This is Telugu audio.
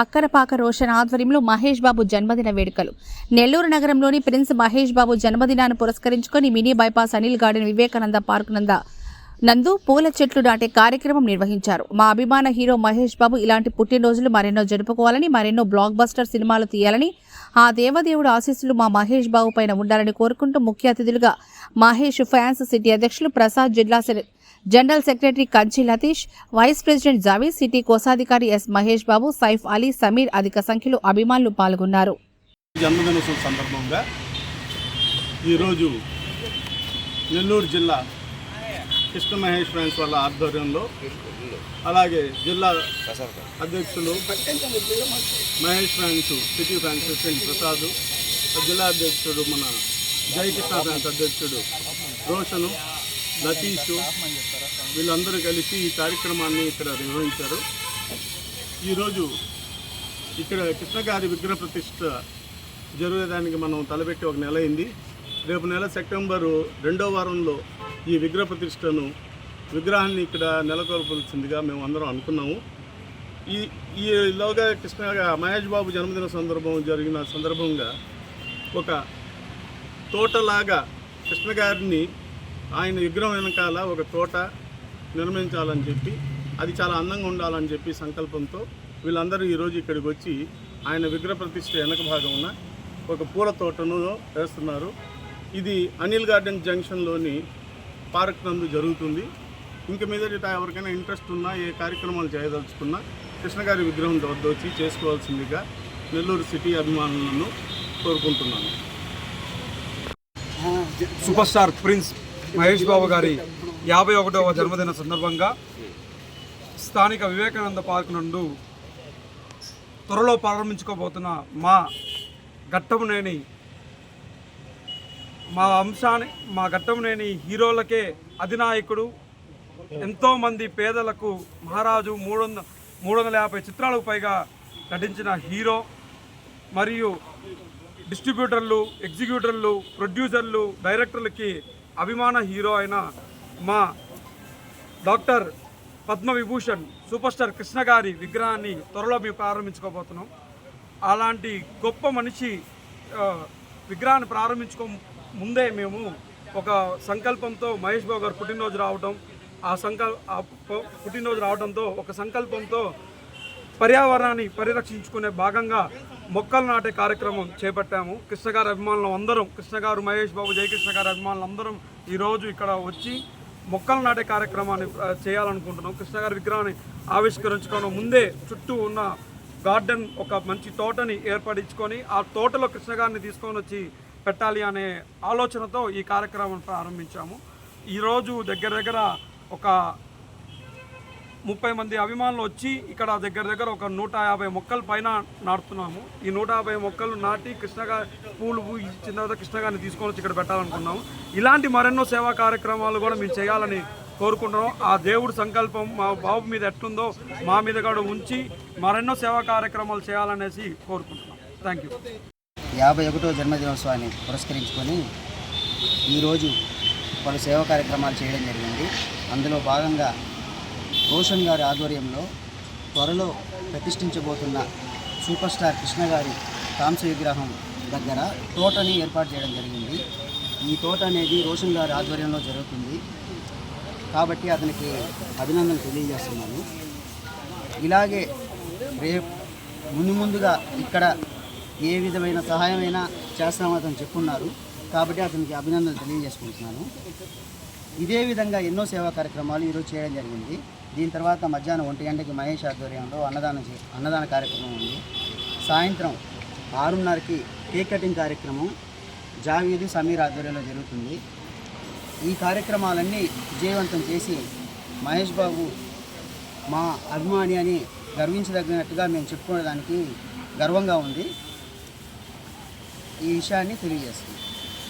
అక్కరపాక రోషన్ ఆధ్వర్యంలో మహేష్ బాబు జన్మదిన వేడుకలు. నెల్లూరు నగరంలోని ప్రిన్స్ మహేష్ బాబు జన్మదినాన్ని పురస్కరించుకొని mini bypass Anil garden Vivekananda park నందు పూల చెట్లు నాటే కార్యక్రమం నిర్వహించారు. మా అభిమాన హీరో మహేష్ బాబు ఇలాంటి పుట్టినరోజులు మరెన్నో జరుపుకోవాలని, మరెన్నో బ్లాక్ బస్టర్ సినిమాలు తీయాలని, ఆ దేవదేవుడు ఆశీస్సులు మా మహేష్ బాబు పైన ఉండాలని కోరుకుంటూ ముఖ్య అతిథులుగా మహేష్ ఫ్యాన్స్ సిటీ అధ్యక్షులు ప్రసాద్, జిల్లా general secretary Kanchi Latish, vice president Javed, city కోశాధికారి ఎస్ మహేష్ బాబు, సైఫ్ అలీ, సమీర్ అధిక సంఖ్యలో అభిమానులు పాల్గొన్నారు. జన్మదినోత్సవం సందర్భంగా ఈరోజు నెల్లూరు జిల్లా కృష్ణ మహేష్ ఫ్యాన్స్ వాళ్ళ ఆధ్వర్యంలో, అలాగే జిల్లా అధ్యక్షులు Mahesh fans city fans president Prasad, జిల్లా అధ్యక్షుడు మన జై కృష్ణ ఫ్యాన్స్ అధ్యక్షుడు రోషను, లతీషు, వీళ్ళందరూ కలిసి ఈ కార్యక్రమాన్ని ఇక్కడ నిర్వహించారు. ఈరోజు ఇక్కడ కృష్ణ గారి విగ్రహ ప్రతిష్ఠ జరిగేదానికి మనం తలపెట్టి ఒక నెల అయింది. రేపు నెల సెప్టెంబరు 2వ వారంలో ఈ విగ్రహ ప్రతిష్టను విగ్రహాన్ని ఇక్కడ నెలకొల్పాల్సిందిగా మేము అందరం అనుకున్నాము. ఈలోగా మహేష్ బాబు జన్మదిన జరిగిన సందర్భంగా ఒక తోటలాగా కృష్ణ గారిని ఆయన విగ్రహం వెనకాల ఒక తోట నిర్మించాలని చెప్పి, అది చాలా అందంగా ఉండాలని చెప్పి సంకల్పంతో వీళ్ళందరూ ఈరోజు ఇక్కడికి వచ్చి ఆయన విగ్రహ ప్రతిష్ఠ వెనక భాగమున ఒక పూల తోటను వేస్తున్నారు. ఇది అనిల్ గార్డెన్ జంక్షన్లోని పార్క్ నందు జరుగుతుంది. ఇంక మీదట ఎవరికైనా ఇంట్రెస్ట్ ఉన్నా, ఏ కార్యక్రమాలు చేయదలుచుకున్నా కృష్ణ గారి విగ్రహం వద్ద వచ్చి చేసుకోవాల్సిందిగా నెల్లూరు సిటీ అభిమానులను కోరుకుంటున్నాను. Super star prince Mahesh Babu గారి 51వ జన్మదిన సందర్భంగా స్థానిక వివేకానంద పార్క్ నుండి త్వరలో ప్రారంభించుకోబోతున్న మా గట్టమునేని హీరోలకే అధినాయకుడు, ఎంతోమంది పేదలకు మహారాజు, 350 చిత్రాలకు పైగా నటించిన హీరో, మరియు డిస్ట్రిబ్యూటర్లు, ఎగ్జిక్యూటర్లు, ప్రొడ్యూసర్లు, డైరెక్టర్లకి అభిమాన హీరో అయిన మా doctor Padma Vibhushan super star Krishna గారి విగ్రహాన్ని త్వరలో మేము ప్రారంభించుకోబోతున్నాం. అలాంటి గొప్ప మనిషి విగ్రహాన్ని ప్రారంభించుకో ముందే మేము ఒక సంకల్పంతో మహేష్ బాబు గారు పుట్టినరోజు రావడంతో ఒక సంకల్పంతో పర్యావరణాన్ని పరిరక్షించుకునే భాగంగా మొక్కలు నాటే కార్యక్రమం చేపట్టాము. కృష్ణ గారి అభిమానులు అందరం, కృష్ణ గారు, మహేష్ బాబు, జయకృష్ణ గారి అభిమానులు అందరం ఈరోజు ఇక్కడ వచ్చి మొక్కలు నాటే కార్యక్రమాన్ని చేయాలనుకుంటున్నాం. కృష్ణ గారి విగ్రహాన్ని ఆవిష్కరించుకోవడం ముందే చుట్టూ ఉన్న గార్డెన్, ఒక మంచి తోటని ఏర్పడించుకొని ఆ తోటలో కృష్ణ గారిని తీసుకొని వచ్చి పెట్టాలి అనే ఆలోచనతో ఈ కార్యక్రమం ప్రారంభించాము. ఈరోజు దగ్గర ఒక 30 మంది అభిమానులు వచ్చి ఇక్కడ దగ్గర ఒక 150 మొక్కల పైన నాటుతున్నాము. ఈ 150 మొక్కలు నాటి పూలు ఇచ్చిన తర్వాత కృష్ణ గారిని తీసుకొని వచ్చి ఇక్కడ పెట్టాలనుకున్నాము. ఇలాంటి మరెన్నో సేవా కార్యక్రమాలు కూడా మేము చేయాలని కోరుకుంటున్నాం. ఆ దేవుడి సంకల్పం మా బాబు మీద ఎట్లుందో మా మీద కూడా ఉంచి మరెన్నో సేవా కార్యక్రమాలు చేయాలనేసి కోరుకుంటున్నాం. Thank you. 51వ జన్మదినోత్సవాన్ని పురస్కరించుకొని ఈరోజు పలు సేవా కార్యక్రమాలు చేయడం జరిగింది. అందులో భాగంగా రోషన్ గారి ఆధ్వర్యంలో త్వరలో ప్రతిష్ఠించబోతున్న సూపర్ స్టార్ కృష్ణ గారి కాంస్య విగ్రహం దగ్గర తోటని ఏర్పాటు చేయడం జరిగింది. ఈ తోట అనేది రోషన్ గారి ఆధ్వర్యంలో జరుగుతుంది కాబట్టి అతనికి అభినందనలు తెలియజేస్తున్నాను. ఇలాగే ముందుగా ఇక్కడ ఏ విధమైన సహాయమైనా చేస్తామని అతను చెప్పున్నారు కాబట్టి అతనికి అభినందనలు తెలియజేసుకుంటున్నాను. ఇదే విధంగా ఎన్నో సేవా కార్యక్రమాలు ఈరోజు చేయడం జరిగింది. దీని తర్వాత మధ్యాహ్నం 1 గంటకి మహేష్ ఆధ్వర్యంలో అన్నదాన కార్యక్రమం ఉంది. సాయంత్రం 6:30కి కేక్ కటింగ్ కార్యక్రమం జావీద్, సమీర్ ఆధ్వర్యంలో జరుగుతుంది. ఈ కార్యక్రమాలన్నీ విజయవంతం చేసి మహేష్ బాబు మా అభిమాని అని గర్వించదగినట్టుగా మేము చెప్పుకోవడానికి గర్వంగా ఉంది. ఈ విషయాన్ని తెలియజేస్తుంది.